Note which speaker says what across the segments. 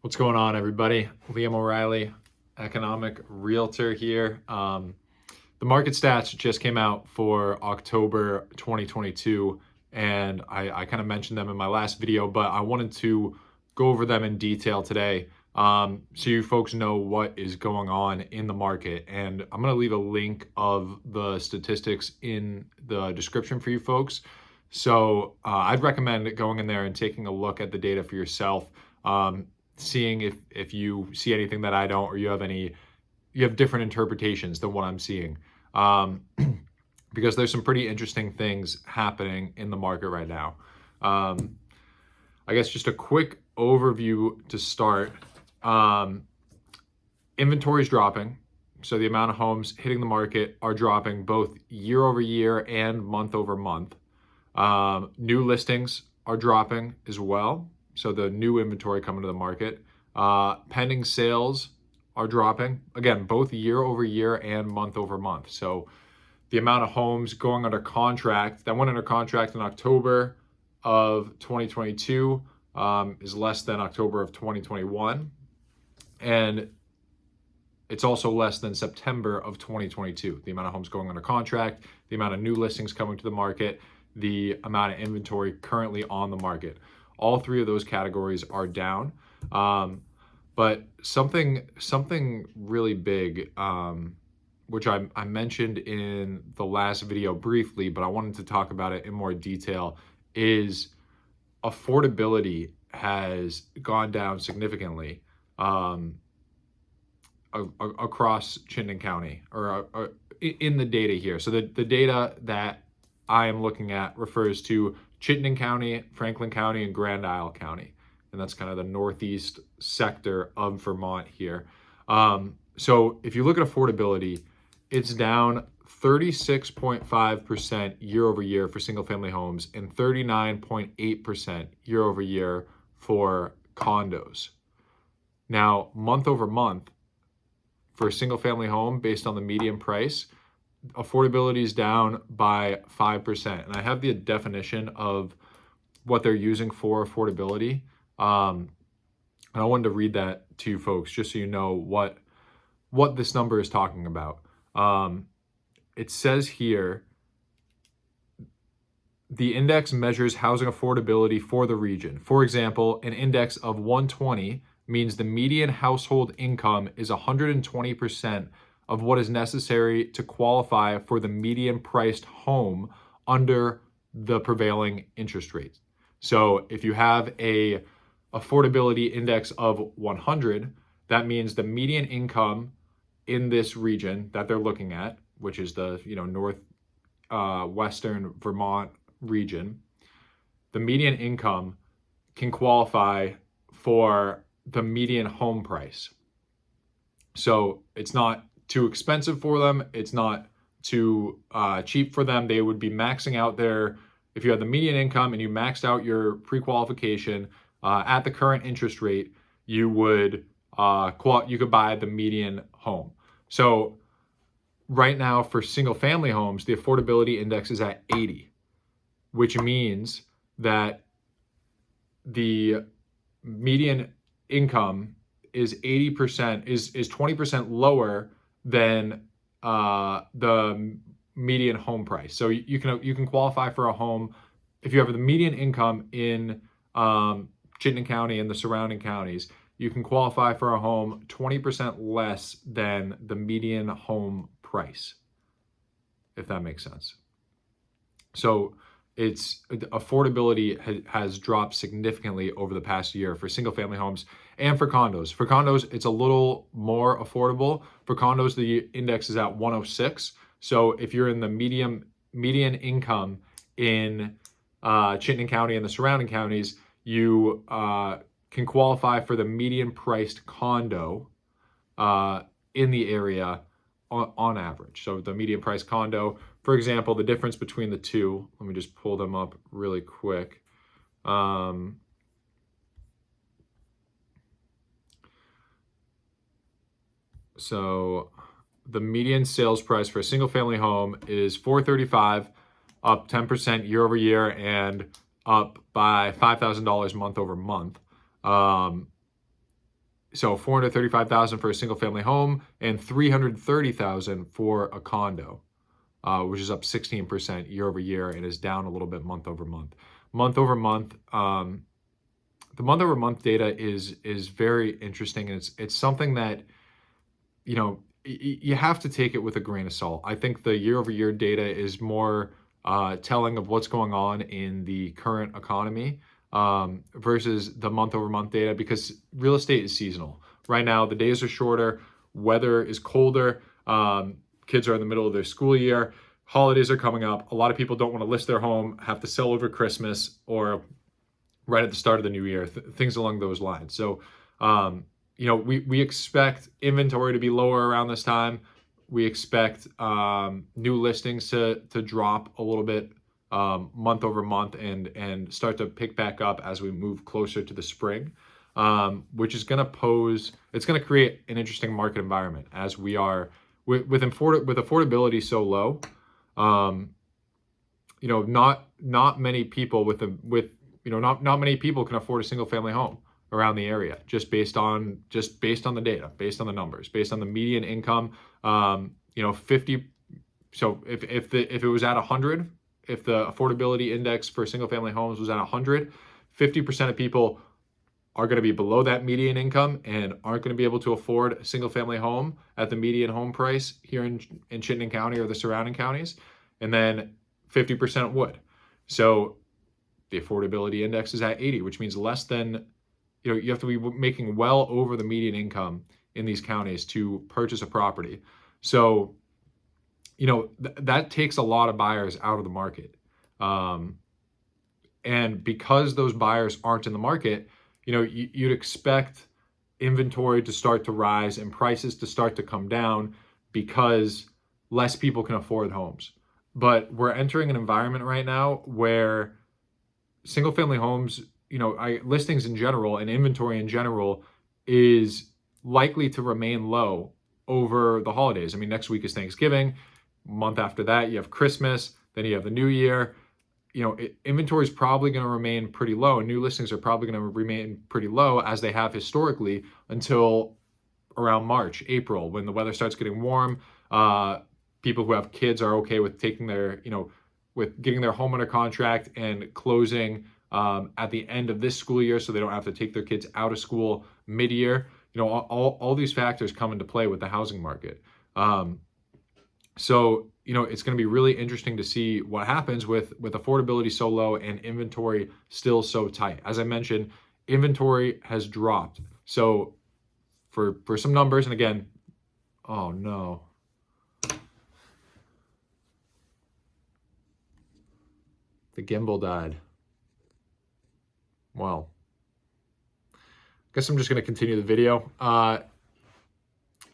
Speaker 1: What's going on, everybody? Liam O'Reilly, economic realtor here. The market stats just came out for October 2022, and I kind of mentioned them in my last video, but I wanted to go over them in detail today so you folks know what is going on in the market. And I'm going to leave a link of the statistics in the description for you folks. So I'd recommend going in there and taking a look at the data for yourself. Seeing if you see anything that I don't, or you have different interpretations than what I'm seeing. Because there's some pretty interesting things happening in the market right now. I guess just a quick overview to start. Inventory is dropping. So the amount of homes hitting the market are dropping both year over year and month over month. New listings are dropping as well. So the new inventory coming to the market. Pending sales are dropping, again, both year over year and month over month. So the amount of homes going under contract that went under contract in October of 2022 is less than October of 2021. And it's also less than September of 2022. The amount of homes going under contract, the amount of new listings coming to the market, the amount of inventory currently on the market. All three of those categories are down. But something really big, which I mentioned in the last video briefly, but I wanted to talk about it in more detail, is affordability has gone down significantly across Chittenden County, or in the data here. So the data that I am looking at refers to Chittenden County, Franklin County, and Grand Isle County. And that's kind of the northeast sector of Vermont here. So if you look at affordability, it's down 36.5% year over year for single family homes and 39.8% year over year for condos. Now, month over month for a single family home based on the median price, affordability is down by 5%. And I have the definition of what they're using for affordability. And I wanted to read that to you folks just so you know what this number is talking about. It says here, the index measures housing affordability for the region. For example, an index of 120 means the median household income is 120% of what is necessary to qualify for the median priced home under the prevailing interest rates. So if you have a affordability index of 100, that means the median income in this region that they're looking at, which is the Northwestern Vermont region, the median income can qualify for the median home price. So it's not too expensive for them. It's not too cheap for them. They would be maxing out their, if you have the median income and you maxed out your pre-qualification at the current interest rate, you would you could buy the median home. So right now for single family homes, the affordability index is at 80, which means that the median income is 80%, is 20% lower than the median home price. So you can qualify for a home if you have the median income in Chittenden County and the surrounding counties. You can qualify for a home 20% less than the median home price, if that makes sense. So it's affordability has dropped significantly over the past year for single family homes and for condos. For condos, it's a little more affordable. For condos, the index is at 106. So if you're in the median income in Chittenden County and the surrounding counties, you can qualify for the median priced condo in the area on average. So the median price condo, for example, the difference between the two, let me just pull them up really quick. So the median sales price for a single family home is $435, up 10% year over year and up by $5,000 month over month. So 435,000 for a single family home and 330,000 for a condo, which is up 16% year over year and is down a little bit month over month. Month over month, the month over month data is very interesting, and it's something that, you know, you have to take it with a grain of salt. I think the year over year data is more telling of what's going on in the current economy versus the month over month data, because real estate is seasonal. Right now, the days are shorter, weather is colder, kids are in the middle of their school year, holidays are coming up. A lot of people don't want to list their home, have to sell over Christmas or right at the start of the new year, things along those lines. So, you know, we expect inventory to be lower around this time. We expect new listings to drop a little bit month over month and start to pick back up as we move closer to the spring, which is going to it's going to create an interesting market environment as we are with affordability so low. You know, not many people not many people can afford a single family home around the area, just based on the data, based on the numbers, based on the median income. You know, 50. So if it was at 100, if the affordability index for single family homes was at 100, 50% of people are going to be below that median income and aren't going to be able to afford a single family home at the median home price here in Chittenden County or the surrounding counties, and then 50% would. So the affordability index is at 80, which means less than, you know, you have to be making well over the median income in these counties to purchase a property. So, you know, that takes a lot of buyers out of the market. And because those buyers aren't in the market, you know, you'd expect inventory to start to rise and prices to start to come down because less people can afford homes. But we're entering an environment right now where single family homes, you know, listings in general and inventory in general is likely to remain low over the holidays. I mean, next week is Thanksgiving. Month after that, you have Christmas. Then you have the new year. You know, inventory is probably going to remain pretty low, and new listings are probably going to remain pretty low as they have historically until around March, April, when the weather starts getting warm. People who have kids are okay with taking their, you know, with getting their home under contract and closing at the end of this school year, so they don't have to take their kids out of school mid-year. You know, all these factors come into play with the housing market. So, you know, it's going to be really interesting to see what happens with affordability so low and inventory still so tight. As I mentioned, inventory has dropped. So for some numbers, and again, oh no. The gimbal died. Well, I guess I'm just going to continue the video.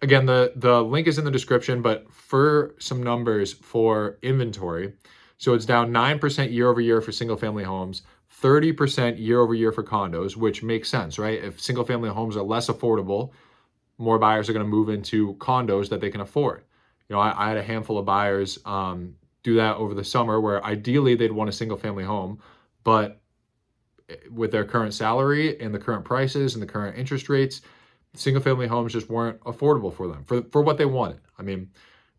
Speaker 1: Again, the link is in the description, but for some numbers for inventory, so it's down 9% year over year for single family homes, 30% year over year for condos, which makes sense, right? If single family homes are less affordable, more buyers are going to move into condos that they can afford. You know, I had a handful of buyers do that over the summer, where ideally they'd want a single family home, but with their current salary and the current prices and the current interest rates, single family homes just weren't affordable for them for what they wanted. I mean,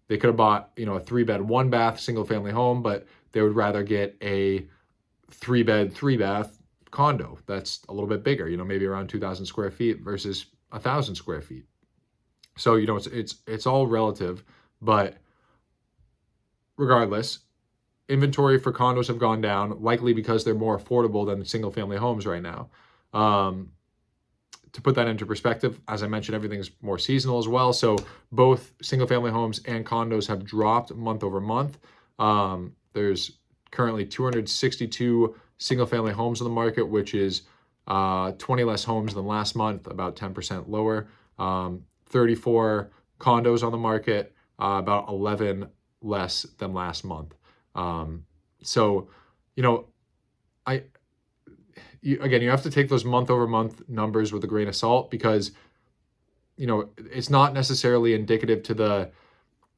Speaker 1: they could have bought, you know, a 3-bed, 1-bath single family home, but they would rather get a 3-bed, 3-bath condo that's a little bit bigger, you know, maybe around 2,000 square feet versus 1,000 square feet. So, you know, it's all relative, but regardless, inventory for condos have gone down, likely because they're more affordable than single family homes right now. To put that into perspective, as I mentioned, everything's more seasonal as well. So both single family homes and condos have dropped month over month. There's currently 262 single family homes on the market, which is 20 less homes than last month, about 10% lower. 34 condos on the market, about 11 less than last month. So, you know, again, you have to take those month over month numbers with a grain of salt, because, you know, it's not necessarily indicative to the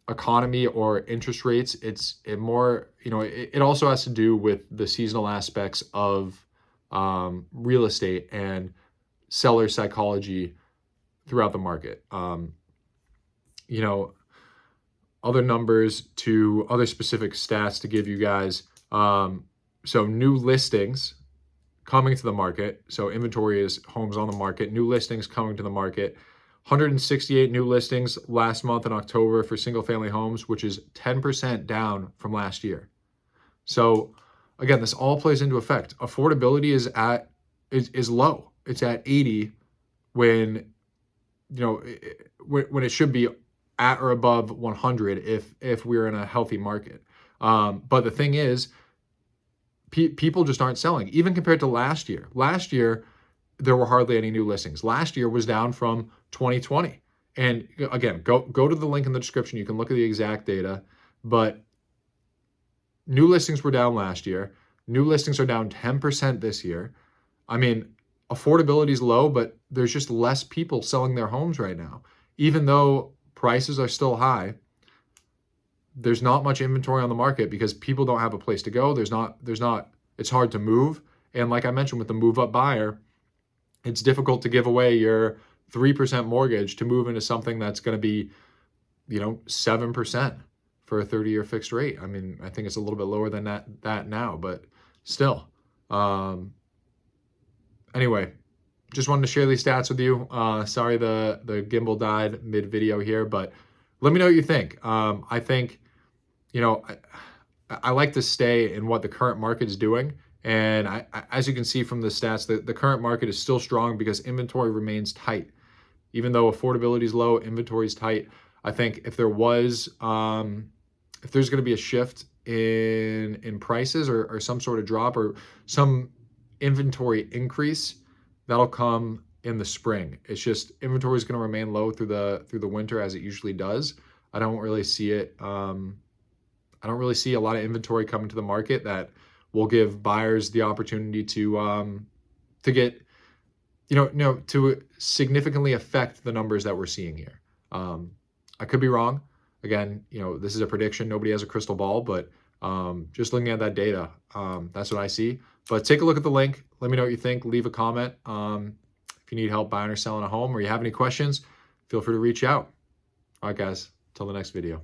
Speaker 1: economy or interest rates. It more, you know, it also has to do with the seasonal aspects of real estate and seller psychology throughout the market. You know, other numbers to other specific stats to give you guys. So new listings coming to the market. So inventory is homes on the market. New listings coming to the market. 168 new listings last month in October for single family homes, which is 10% down from last year. So again, this all plays into effect. Affordability is low. It's at 80 when, you know, when it should be at or above 100 if we're in a healthy market. But the thing is, people just aren't selling, even compared to last year. Last year, there were hardly any new listings. Last year was down from 2020. And again, go to the link in the description. You can look at the exact data, but new listings were down last year. New listings are down 10% this year. I mean, affordability is low, but there's just less people selling their homes right now. Even though prices are still high, there's not much inventory on the market because people don't have a place to go. It's hard to move. And like I mentioned with the move up buyer, it's difficult to give away your 3% mortgage to move into something that's going to be, 7% for a 30-year fixed rate. I mean, I think it's a little bit lower than that now, but still. Anyway, just wanted to share these stats with you. Sorry the gimbal died mid-video here, but let me know what you think. I think, I like to stay in what the current market is doing. And as you can see from the stats, the current market is still strong because inventory remains tight. Even though affordability is low, inventory is tight. I think if there's going to be a shift in prices or some sort of drop or some inventory increase, that'll come in the spring. It's just inventory is going to remain low through the winter as it usually does. I don't really see it. I don't really see a lot of inventory coming to the market that will give buyers the opportunity to get, to significantly affect the numbers that we're seeing here. I could be wrong. Again, this is a prediction. Nobody has a crystal ball, but just looking at that data, that's what I see. But take a look at the link. Let me know what you think. Leave a comment. If you need help buying or selling a home or you have any questions, feel free to reach out. All right, guys, till the next video.